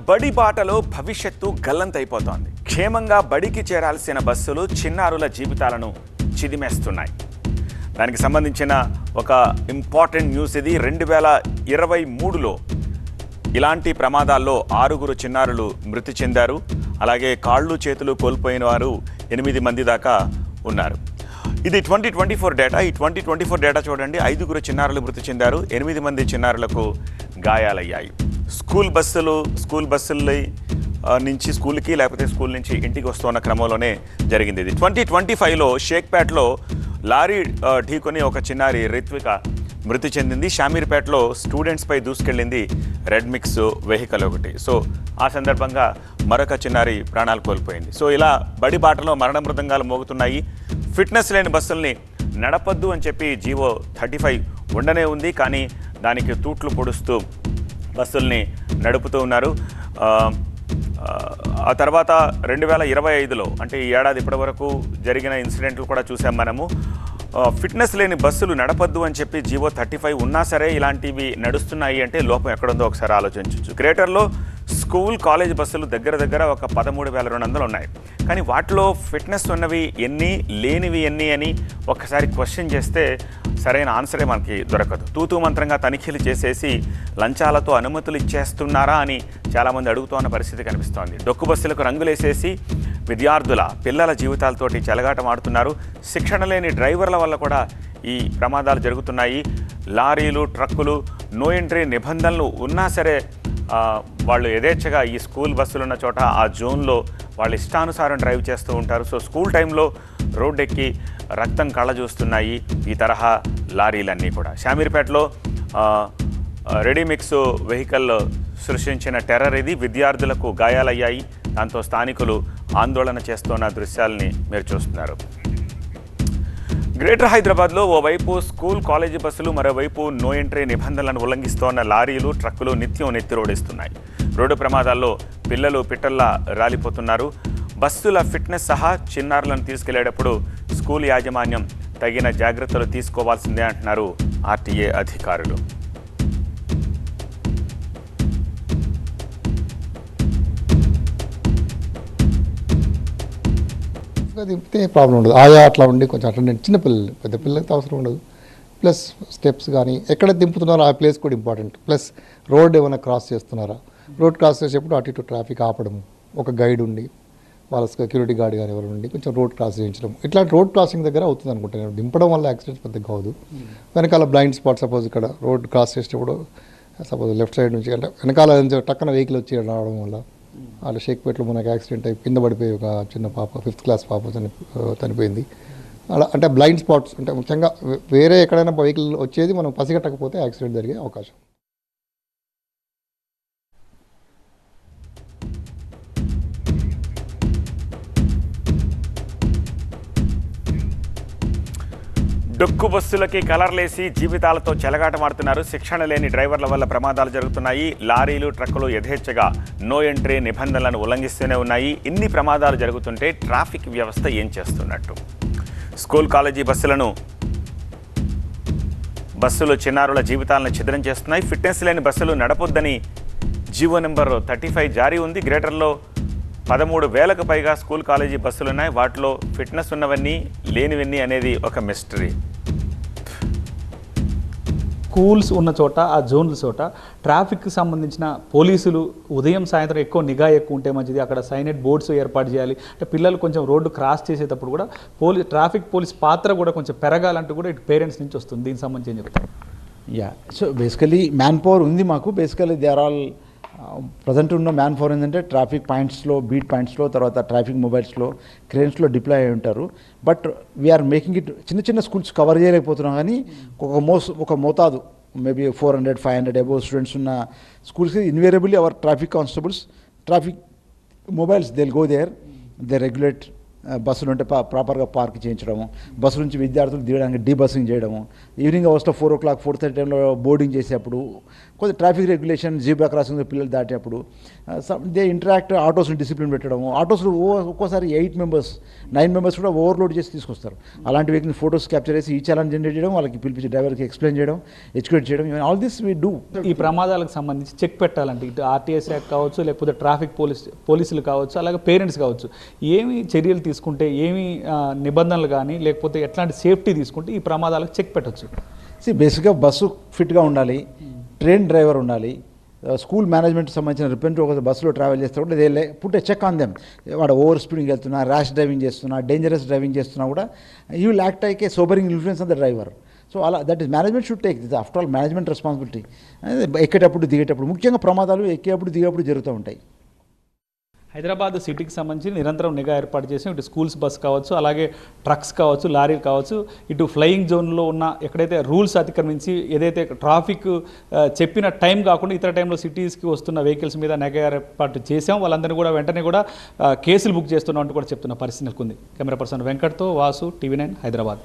బడి బాటలో భవిష్యత్తు గల్లంతైపోతోంది. క్షేమంగా బడికి చేరాల్సిన బస్సులు చిన్నారుల జీవితాలను చిదిమేస్తున్నాయి. దానికి సంబంధించిన ఒక ఇంపార్టెంట్ న్యూస్ ఇది. 2023లో ఇలాంటి ప్రమాదాల్లో 6 చిన్నారులు మృతి చెందారు. అలాగే కాళ్ళు చేతులు కోల్పోయిన వారు 8 మంది దాకా ఉన్నారు. ఇది 2024 డేటా. ఈ 2024 డేటా చూడండి. 5 చిన్నారులు మృతి చెందారు, 8 మంది చిన్నారులకు గాయాలయ్యాయి. స్కూల్ బస్సుల నుంచి స్కూల్కి లేకపోతే స్కూల్ నుంచి ఇంటికి వస్తున్న క్రమంలోనే జరిగింది ఇది. 2025లో షేక్పేటలో లారీ ఢీకొని ఒక చిన్నారి రిత్విక మృతి చెందింది. షామీర్పేటలో స్టూడెంట్స్పై దూసుకెళ్ళింది రెడ్ మిక్స్ వెహికల్ ఒకటి. సో ఆ సందర్భంగా మరొక చిన్నారి ప్రాణాలు కోల్పోయింది. సో ఇలా బడి బాటలో మరణ మృదంగాలు మోగుతున్నాయి. ఫిట్నెస్ లేని బస్సుల్ని నడపద్దు అని చెప్పి జీవో 35 ఉండనే ఉంది. కానీ దానికి తూట్లు పొడుస్తూ బస్సుల్ని నడుపుతూ ఉన్నారు. ఆ తర్వాత 2025లో అంటే ఈ ఏడాది ఇప్పటి వరకు జరిగిన ఇన్సిడెంట్లు కూడా చూసాం మనము. ఫిట్నెస్ లేని బస్సులు నడపద్దు అని చెప్పి జీవో 35 ఉన్నా సరే ఇలాంటివి నడుస్తున్నాయి అంటే లోపం ఎక్కడుందో ఒకసారి ఆలోచించవచ్చు. గ్రేటర్లో స్కూల్ కాలేజ్ బస్సులు దగ్గర ఒక 13,200 ఉన్నాయి. కానీ వాటిలో ఫిట్నెస్ ఉన్నవి ఎన్ని, లేనివి ఎన్ని అని ఒక్కసారి క్వశ్చన్ చేస్తే సరైన ఆన్సరే మనకి దొరకదు. తూతూ మంత్రంగా తనిఖీలు చేసేసి లంచాలతో అనుమతులు ఇచ్చేస్తున్నారా అని చాలామంది అడుగుతున్న పరిస్థితి కనిపిస్తోంది. డొక్కు బస్సులకు రంగులేసేసి పిల్లల జీవితాలతోటి చెలగాటమాడుతున్నారు. శిక్షణ లేని డ్రైవర్ల వల్ల కూడా ఈ ప్రమాదాలు జరుగుతున్నాయి. లారీలు, ట్రక్కులు నో ఎంట్రీ నిబంధనలు ఉన్నా సరే వాళ్ళు యథేచ్ఛగా ఈ స్కూల్ బస్సులు ఉన్న చోట ఆ జోన్లో వాళ్ళు ఇష్టానుసారం డ్రైవ్ చేస్తూ ఉంటారు. సో స్కూల్ టైంలో రోడ్డు ఎక్కి రక్తం కళ్ళ చూస్తున్నాయి ఈ తరహా లారీలన్నీ కూడా. షామీర్పేటలో రెడీమిక్స్ వెహికల్ సృష్టించిన టెర్రర్ ఇది. విద్యార్థులకు గాయాలయ్యాయి. దాంతో స్థానికులు ఆందోళన చేస్తున్న దృశ్యాలని మీరు చూస్తున్నారు. గ్రేటర్ హైదరాబాద్లో ఓవైపు స్కూల్ కాలేజీ బస్సులు, మరోవైపు నో ఎంట్రీ నిబంధనలను ఉల్లంఘిస్తోన్న లారీలు, ట్రక్కులు నిత్యం నెత్తిరోడిస్తున్నాయి. రోడ్డు ప్రమాదాల్లో పిల్లలు పిట్టల్లా రాలిపోతున్నారు. బస్సుల ఫిట్నెస్ సహా చిన్నారులను తీసుకెళ్లేటప్పుడు స్కూల్ యాజమాన్యం తగిన జాగ్రత్తలు తీసుకోవాల్సిందే అంటున్నారు ఆర్టీఏ అధికారులు. దింపితే ప్రాబ్లం ఉండదు. ఆయా అట్లా ఉండి కొంచెం అటెండెంట్ చిన్నపిల్లలు, పెద్ద పిల్లలకి అవసరం ఉండదు. ప్లస్ స్టెప్స్ కానీ ఎక్కడ దింపుతున్నారో ఆ ప్లేస్ కూడా ఇంపార్టెంట్. ప్లస్ రోడ్ ఏమైనా క్రాస్ చేస్తున్నారా, రోడ్ క్రాస్ చేసేప్పుడు అటు ఇటు ట్రాఫిక్ ఆపడం, ఒక గైడ్ ఉండి వాళ్ళ సెక్యూరిటీ గార్డ్ కానీ ఎవరు ఉండి కొంచెం రోడ్ క్రాస్ చేయించడం. ఇట్లా రోడ్ క్రాసింగ్ దగ్గర అవుతుంది అనుకుంటాను. దింపడం వల్ల యాక్సిడెంట్స్ పెద్దగా కాదు. వెనకాల బ్లైండ్ స్పాట్, సపోజ్ ఇక్కడ రోడ్ క్రాస్ చేసేటప్పుడు సపోజ్ లెఫ్ట్ సైడ్ నుంచి అంటే వెనకాల టక్కన వెహికల్ వచ్చి రావడం వల్ల వాళ్ళ షేక్పేటలో మనకు యాక్సిడెంట్ అయి కింద పడిపోయి ఒక చిన్న పాప 5th క్లాస్ పాప చనిపోయింది. అలా అంటే బ్లైండ్ స్పాట్స్ అంటే ముఖ్యంగా వేరే ఎక్కడైనా వెహికల్ వచ్చేది మనం పసిగట్టకపోతే యాక్సిడెంట్ జరిగే అవకాశం. డొక్కు బస్సులకి కలర్లేసి జీవితాలతో చెలగాటమాడుతున్నారు. శిక్షణ లేని డ్రైవర్ల వల్ల ప్రమాదాలు జరుగుతున్నాయి. లారీలు, ట్రక్కులు యథేచ్ఛగా నో ఎంట్రీ నిబంధనలను ఉల్లంఘిస్తూనే ఉన్నాయి. ఇన్ని ప్రమాదాలు జరుగుతుంటే ట్రాఫిక్ వ్యవస్థ ఏం చేస్తున్నట్టు? స్కూల్ కాలేజీ బస్సులు చిన్నారుల జీవితాలను ఛిద్రం చేస్తున్నాయి. ఫిట్నెస్ లేని బస్సులు నడపొద్దని జీవో నెంబర్ 35 జారీ ఉంది. గ్రేటర్లో 13,000కు పైగా స్కూల్ కాలేజీ బస్సులు ఉన్నాయి. వాటిలో ఫిట్నెస్ ఉన్నవన్నీ, లేనివన్నీ అనేది ఒక మిస్టరీ. స్కూల్స్ ఉన్న చోట, ఆ జోన్ల చోట ట్రాఫిక్కి సంబంధించిన పోలీసులు ఉదయం సాయంత్రం ఎక్కువ ఉంటే మంచిది. అక్కడ సైనెట్ బోర్డ్స్ ఏర్పాటు చేయాలి. అంటే పిల్లలు కొంచెం రోడ్డు క్రాస్ చేసేటప్పుడు కూడా ట్రాఫిక్ పోలీస్ పాత్ర కూడా కొంచెం పెరగాలంటూ కూడా ఇటు పేరెంట్స్ నుంచి వస్తుంది. దీనికి సంబంధించి ఏం చెప్తారు? సో బేసికలీ మ్యాన్ పవర్ ఉంది మాకు. Basically they are all present ఉన్న మ్యాన్ పవర్ ఏంటంటే ట్రాఫిక్ పాయింట్స్లో, బీట్ పాయింట్స్లో, తర్వాత ట్రాఫిక్ మొబైల్స్లో, క్రేన్స్లో డిప్లాయ్ అయి ఉంటారు. బట్ వీఆర్ మేకింగ్ ఇట్ చిన్న స్కూల్స్ కవర్ చేయలేకపోతున్నాం. కానీ ఒక మోతాదు మేబీ 400-500 అబోవ్ స్టూడెంట్స్ ఉన్న స్కూల్స్కి invariably our traffic constables, traffic mobiles they go there, they regulate బస్సులు ఉంటే ప్రాపర్గా పార్క్ చేయించడము, బస్సు నుంచి విద్యార్థులు దిగడానికి డీబస్సింగ్ చేయడము, ఈవినింగ్ అవర్స్లో 4 o'clock 4:30 టైంలో బోర్డింగ్ చేసేటప్పుడు కొద్ది ట్రాఫిక్ రెగ్యులేషన్, జీబ్రా క్రాసింగ్ పిల్లలు దాటేటప్పుడు దే ఇంటరాక్ట్, ఆటోస్ని డిసిప్లిన్ పెట్టడము. ఆటోస్లో ఒక్కోసారి 8 మెంబర్స్ 9 మెంబర్స్ కూడా ఓవర్లోడ్ చేసి తీసుకొస్తారు. అలాంటి వెహికల్ని ఫోటోస్ క్యాప్చర్ చేసి ఈ చాలాన్ జనరేట్ చేయడం, వాళ్ళకి పిలిపించి డ్రైవర్కి ఎక్స్ప్లెయిన్ చేయడం, ఎడ్యుకేట్ చేయడం, ఆల్ దిస్ వీ డూ. ఈ ప్రమాదాలకు సంబంధించి చెక్ పెట్టాలంటే ఇటు ఆర్టీఏ శాఖ కావచ్చు, లేకపోతే ట్రాఫిక్ పోలీసులు కావచ్చు, అలాగే పేరెంట్స్ కావచ్చు, ఏమి చర్యలు తీసుకుంటే, ఏమి నిబంధనలు కానీ లేకపోతే ఎట్లాంటి సేఫ్టీ తీసుకుంటే ఈ ప్రమాదాలకు చెక్ పెట్టచ్చు? బేసిక్గా బస్సు ఫిట్గా ఉండాలి, ట్రైన్ డ్రైవర్ ఉండాలి, స్కూల్ మేనేజ్మెంట్ సంబంధించిన రిప్రజెంటేటివ్ ఒక బస్సులో ట్రావెల్ చేస్తే కూడా they put a check on them. వాడు ఓవర్ స్పీడింగ్ వెళ్తున్నా, ర్యాష్ డ్రైవింగ్ చేస్తున్నా, డేంజరస్ డ్రైవింగ్ చేస్తున్నా కూడా you will act like a sobering influence on the driver. So అలా that is management should take this, after all management responsibility. ఎక్కేటప్పుడు దిగేటప్పుడు, ముఖ్యంగా ప్రమాదాలు ఎక్కేటప్పుడు దిగేటప్పుడు జరుగుతూ ఉంటాయి. హైదరాబాద్ సిటీకి సంబంధించి నిరంతరం నిఘా ఏర్పాటు చేసి ఇటు స్కూల్స్ బస్ కావచ్చు, అలాగే ట్రక్స్ కావచ్చు, లారీలు కావచ్చు, ఇటు ఫ్లయింగ్ జోన్లో ఉన్న ఎక్కడైతే రూల్స్ అతిక్రమించి ఏదైతే ట్రాఫిక్ చెప్పిన టైం కాకుండా ఇతర టైంలో సిటీస్కి వస్తున్న వెహికల్స్ మీద నిఘా ఏర్పాటు చేసాం. వాళ్ళందరినీ కూడా వెంటనే కూడా కేసులు బుక్ చేస్తున్నాం అంటూ కూడా చెప్తున్న పరిస్థితి నెలకొంది. కెమెరా పర్సన్ వెంకట్తో వాసు, TV9 హైదరాబాద్.